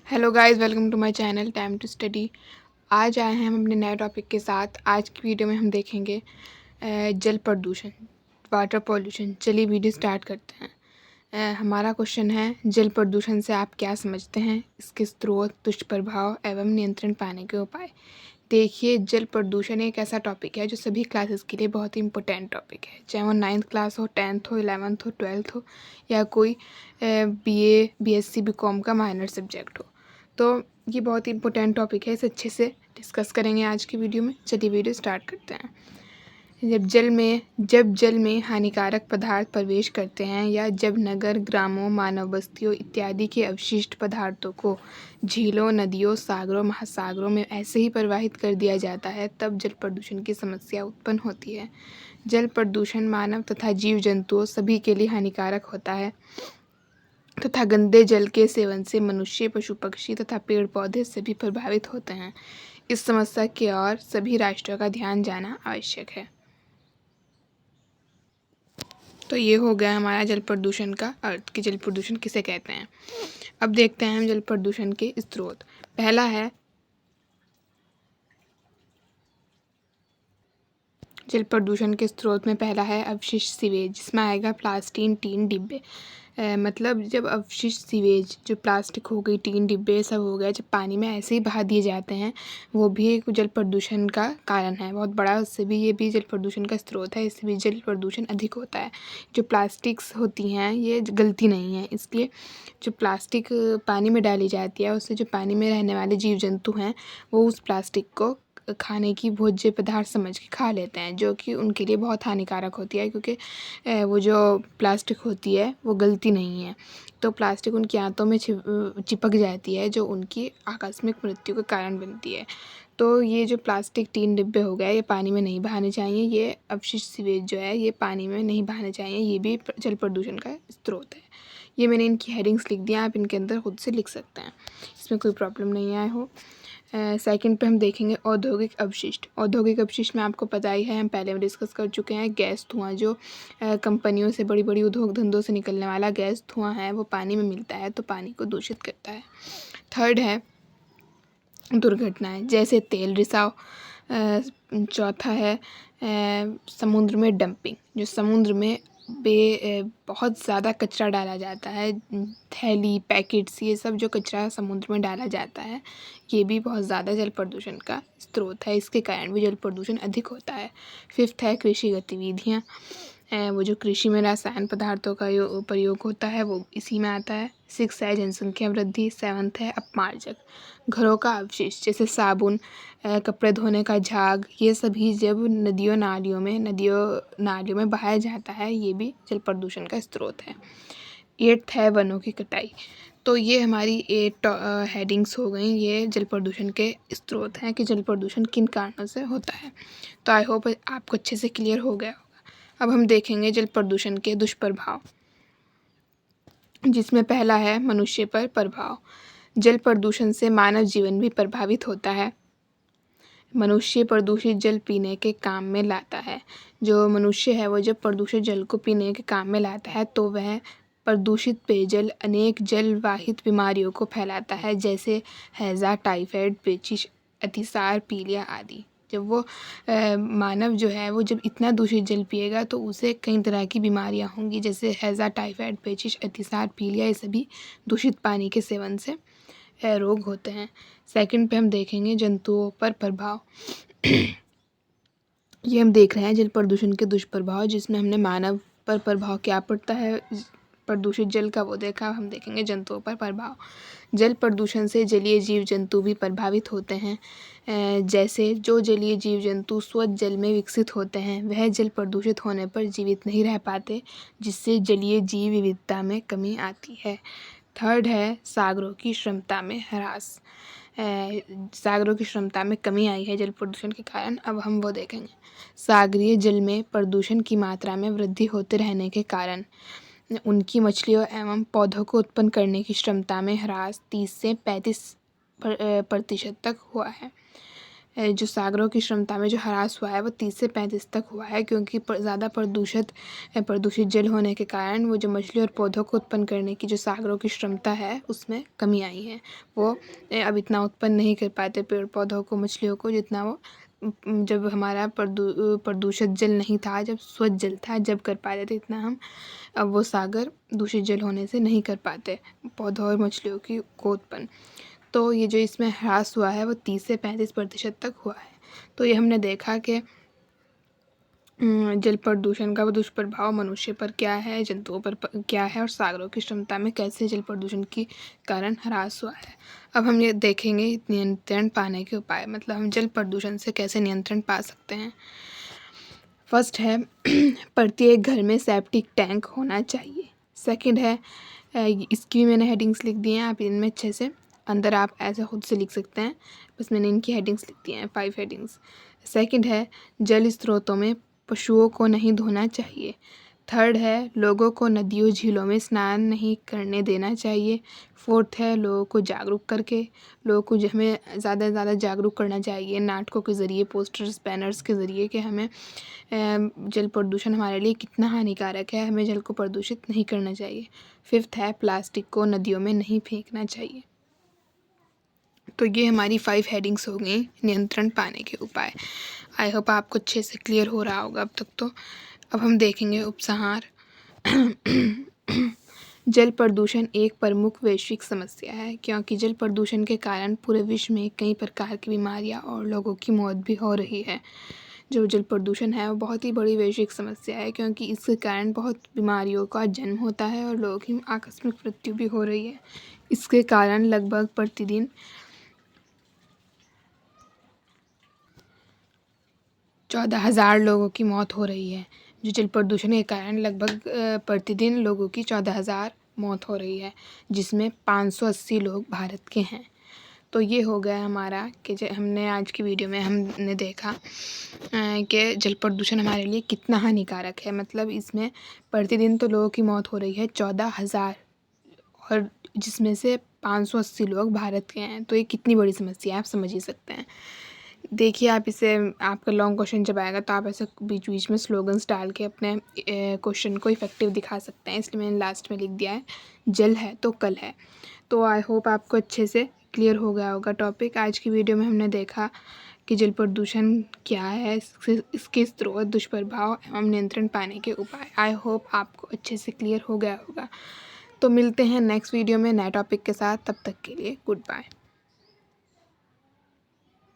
Hello guys, welcome to my channel time to study. आज आए हैं हम अपने नए टॉपिक के साथ। आज की वीडियो में हम देखेंगे जल प्रदूषण, वाटर पॉल्यूशन। चलिए वीडियो स्टार्ट करते हैं। हमारा क्वेश्चन है, जल प्रदूषण से आप क्या समझते हैं, इसके स्रोत, दुष्प्रभाव एवं नियंत्रण पाने के उपाय। देखिए, जल प्रदूषण एक ऐसा टॉपिक है जो सभी क्लासेस के लिए बहुत ही इंपॉर्टेंट टॉपिक है, चाहे वो 9th क्लास हो, 10th हो, 11th हो, 12th हो, या कोई BA BSc BCom का माइनर सब्जेक्ट हो। तो ये बहुत ही इंपॉर्टेंट टॉपिक है, इसे अच्छे से डिस्कस करेंगे आज की वीडियो में। चलिए वीडियो स्टार्ट करते हैं। जब जल में हानिकारक पदार्थ प्रवेश करते हैं या जब नगर, ग्रामों, मानव बस्तियों इत्यादि के अवशिष्ट पदार्थों को झीलों, नदियों, सागरों, महासागरों में ऐसे ही प्रवाहित कर दिया जाता है, तब जल प्रदूषण की समस्या उत्पन्न होती है। जल प्रदूषण मानव तथा जीव जंतुओं सभी के लिए हानिकारक होता है तथा गंदे जल के सेवन से मनुष्य, पशु पक्षी तथा पेड़ पौधे सभी प्रभावित होते हैं। इस समस्या की ओर सभी राष्ट्रों का ध्यान जाना आवश्यक है। तो ये हो गया हमारा जल प्रदूषण का अर्थ कि जल प्रदूषण किसे कहते हैं। अब देखते हैं हम जल प्रदूषण के स्रोत। पहला है जल प्रदूषण के स्रोत में पहला है अवशिष्ट सीवेज, जिसमें आएगा प्लास्टिक, टीन, डिब्बे। मतलब जब अवशिष्ट सीवेज, जो प्लास्टिक हो गई, टीन, डिब्बे सब हो गया, जब पानी में ऐसे ही बहा दिए जाते हैं, वो भी एक जल प्रदूषण का कारण है बहुत बड़ा। उससे भी ये भी जल प्रदूषण का स्रोत है, इससे भी जल प्रदूषण अधिक होता है। जो प्लास्टिक्स होती हैं ये गलती नहीं है, इसलिए जो प्लास्टिक पानी में डाली जाती है, उससे जो पानी में रहने वाले जीव जंतु हैं वो उस प्लास्टिक को खाने की भोज्य पदार्थ समझ के खा लेते हैं, जो कि उनके लिए बहुत हानिकारक होती है, क्योंकि वो जो प्लास्टिक होती है वो गलती नहीं है। तो प्लास्टिक उनकी आंतों में चिपक जाती है, जो उनकी आकस्मिक मृत्यु का कारण बनती है। तो ये जो प्लास्टिक, टीन, डिब्बे हो गए, ये पानी में नहीं बहाने चाहिए। ये अवशिष्ट सीवेज जो है ये पानी में नहीं बहाने चाहिए, ये भी जल प्रदूषण का स्रोत है। ये मैंने इनकी हेडिंग्स लिख दिया, आप इनके अंदर खुद से लिख सकते हैं, इसमें कोई प्रॉब्लम नहीं आए हो। सेकंड पे हम देखेंगे औद्योगिक अवशिष्ट। औद्योगिक अवशिष्ट में आपको पता ही है, हम पहले में डिस्कस कर चुके हैं, गैस धुआं जो कंपनियों से, बड़ी बड़ी उद्योग धंधों से निकलने वाला गैस धुआं है वो पानी में मिलता है, तो पानी को दूषित करता है। थर्ड है दुर्घटनाएं, जैसे तेल रिसाव। चौथा है समुद्र में डंपिंग, जो समुद्र में बहुत ज़्यादा कचरा डाला जाता है, थैली, पैकेट्स, ये सब जो कचरा समुद्र में डाला जाता है, ये भी बहुत ज़्यादा जल प्रदूषण का स्रोत है, इसके कारण भी जल प्रदूषण अधिक होता है। फिफ्थ है कृषि गतिविधियाँ, वो जो कृषि में रसायन पदार्थों का प्रयोग होता है वो इसी में आता है। सिक्स है जनसंख्या वृद्धि। सेवन्थ है अपमार्जक, घरों का अवशिष्ट, जैसे साबुन, कपड़े धोने का झाग, ये सभी जब नदियों नालियों में बहाया जाता है, ये भी जल प्रदूषण का स्रोत है। एट्थ है वनों की कटाई। तो ये हमारी 8 हेडिंग्स हो गई, ये जल प्रदूषण के स्रोत हैं कि जल प्रदूषण किन कारणों से होता है। तो आई होप आपको अच्छे से क्लियर हो गया होगा। अब हम देखेंगे जल प्रदूषण के दुष्प्रभाव, जिसमें पहला है मनुष्य पर प्रभाव। जल प्रदूषण से मानव जीवन भी प्रभावित होता है। मनुष्य प्रदूषित जल पीने के काम में लाता है। जो मनुष्य है वो जब प्रदूषित जल को पीने के काम में लाता है, तो वह प्रदूषित पेयजल अनेक जलवाहित बीमारियों को फैलाता है, जैसे हैजा, टाइफाइड, पेचिश, अतिसार, पीलिया आदि। जब वो मानव जो है वो जब इतना दूषित जल पिएगा तो उसे कई तरह की बीमारियां होंगी, जैसे हैजा, टाइफाइड, पेचिश, अतिसार, पीलिया, ये सभी दूषित पानी के सेवन से रोग होते हैं। सेकंड पे हम देखेंगे जंतुओं पर प्रभाव। ये हम देख रहे हैं जल प्रदूषण के दुष्प्रभाव, जिसमें हमने मानव पर प्रभाव क्या पड़ता है प्रदूषित जल का वो देखा। हम देखेंगे जंतुओं पर प्रभाव। जल प्रदूषण से जलीय जीव जंतु भी प्रभावित होते हैं। जैसे जो जलीय जीव जंतु स्वच्छ जल में विकसित होते हैं, वह जल प्रदूषित होने पर जीवित नहीं रह पाते, जिससे जलीय जीव विविधता में कमी आती है। थर्ड है सागरों की क्षमता में ह्रास। सागरों की क्षमता में कमी आई है जल प्रदूषण के कारण। अब हम वो देखेंगे। सागरीय जल में प्रदूषण की मात्रा में वृद्धि होते रहने के कारण उनकी मछलियों एवं पौधों को उत्पन्न करने की क्षमता में ह्रास 30 से 35% तक हुआ है। जो सागरों की क्षमता में जो ह्रास हुआ है वो 30 से 35 तक हुआ है, क्योंकि ज़्यादा प्रदूषित जल होने के कारण वो जो मछली और पौधों को उत्पन्न करने की जो सागरों की क्षमता है उसमें कमी आई है। वो अब इतना उत्पन्न नहीं कर पाते पेड़ पौधों को, मछलियों को, जितना वो जब हमारा प्रदूषित जल नहीं था, जब स्वच्छ जल था, जब कर पाते थे इतना हम। अब वो सागर दूषित जल होने से नहीं कर पाते पौधों और मछलियों को उत्पन्न। तो ये जो इसमें ह्रास हुआ है वो 30 से 35% तक हुआ है। तो ये हमने देखा कि जल प्रदूषण का दुष्प्रभाव मनुष्य पर क्या है, जंतुओं पर क्या है, और सागरों की क्षमता में कैसे जल प्रदूषण के कारण ह्रास हुआ है। अब हम ये देखेंगे नियंत्रण पाने के उपाय, मतलब हम जल प्रदूषण से कैसे नियंत्रण पा सकते हैं। फर्स्ट है प्रत्येक घर में सेप्टिक टैंक होना चाहिए। सेकंड है, इसकी भी मैंने हेडिंग्स लिख दी हैं, आप इनमें अच्छे से अंदर आप ऐसे खुद से लिख सकते हैं, बस मैंने इनकी हेडिंग्स लिख दी हैं, 5 हेडिंग्स। सेकंड है जल स्रोतों में पशुओं को नहीं धोना चाहिए। थर्ड है लोगों को नदियों झीलों में स्नान नहीं करने देना चाहिए। फोर्थ है लोगों को जागरूक करके लोगों को हमें ज़्यादा से ज़्यादा जागरूक करना चाहिए नाटकों के ज़रिए, पोस्टर्स, बैनर्स के ज़रिए, कि हमें जल प्रदूषण हमारे लिए कितना हानिकारक है, हमें जल को प्रदूषित नहीं करना चाहिए। फिफ्थ है प्लास्टिक को नदियों में नहीं फेंकना चाहिए। तो ये हमारी 5 हेडिंग्स हो गई नियंत्रण पाने के उपाय। आई होप आपको अच्छे से क्लियर हो रहा होगा अब तक। तो अब हम देखेंगे उपसंहार। जल प्रदूषण एक प्रमुख वैश्विक समस्या है, क्योंकि जल प्रदूषण के कारण पूरे विश्व में कई प्रकार की बीमारियां और लोगों की मौत भी हो रही है। जो जल प्रदूषण है वो बहुत ही बड़ी वैश्विक समस्या है, क्योंकि इसके कारण बहुत बीमारियों का जन्म होता है और लोगों की आकस्मिक मृत्यु भी हो रही है। इसके कारण लगभग प्रतिदिन 14,000 लोगों की मौत हो रही है। जो जल प्रदूषण के कारण लगभग प्रतिदिन लोगों की 14,000 मौत हो रही है, जिसमें 580 लोग भारत के हैं। तो ये हो गया हमारा कि हमने आज की वीडियो में हमने देखा कि जल प्रदूषण हमारे लिए कितना हानिकारक है। मतलब इसमें प्रतिदिन तो लोगों की मौत हो रही है 14,000, और जिसमें से 580 लोग भारत के हैं। तो ये कितनी बड़ी समस्या है, आप समझ ही सकते हैं। देखिए, आप इसे, आपका लॉन्ग क्वेश्चन जब आएगा तो आप ऐसे बीच बीच में स्लोगन्स डाल के अपने क्वेश्चन को इफेक्टिव दिखा सकते हैं, इसलिए मैंने लास्ट में लिख दिया है जल है तो कल है। तो आई होप आपको अच्छे से क्लियर हो गया होगा टॉपिक। आज की वीडियो में हमने देखा कि जल प्रदूषण क्या है, इसके स्रोत, दुष्प्रभाव एवं नियंत्रण पाने के उपाय। आई होप आपको अच्छे से क्लियर हो गया होगा। तो मिलते हैं नेक्स्ट वीडियो में नए टॉपिक के साथ, तब तक के लिए गुड बाय।